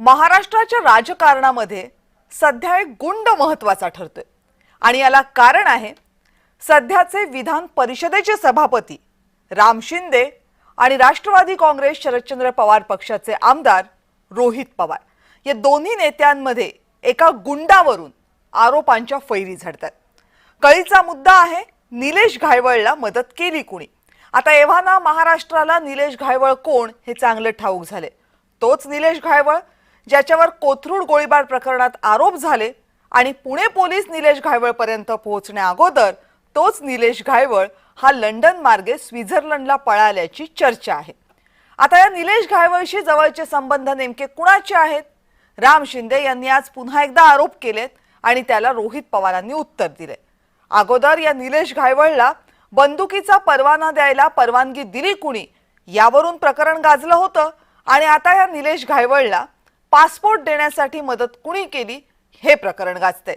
महाराष्ट्राच्या राजकारणामध्ये सध्या एक गुंड महत्त्वाचा ठरतोय आणि याला कारण आहे सध्याचे विधान परिषदेचे सभापती राम शिंदे आणि राष्ट्रवादी काँग्रेस शरदचंद्र पवार पक्षाचे आमदार रोहित पवार या दोन्ही नेत्यांमध्ये एका गुंडावरून आरोपांच्या फैरी झडतात। कळीचा मुद्दा आहे निलेश घायवळला मदत केली कुणी। आता एव्हाना महाराष्ट्राला निलेश घायवळ कोण हे चांगले ठाऊक झाले। तोच निलेश घायवळ ज्याच्यावर कोथरूड गोळीबार प्रकरणात आरोप झाले आणि पुणे पोलीस निलेश घायवळपर्यंत पोहोचण्या अगोदर तोच निलेश घायवळ हा लंडन मार्गे स्वित्झर्लंडला पळाल्याची चर्चा आहे। आता या निलेश घायवळशी जवळचे संबंध नेमके कुणाचे आहेत? राम शिंदे यांनी आज पुन्हा एकदा आरोप केलेत आणि त्याला रोहित पवारांनी उत्तर दिले। अगोदर या निलेश घायवळला बंदुकीचा परवाना द्यायला परवानगी दिली कुणी यावरून प्रकरण गाजलं होतं आणि आता या निलेश घायवळला पासपोर्ट देण्यासाठी मदत कुणी केली हे प्रकरण गाजतंय।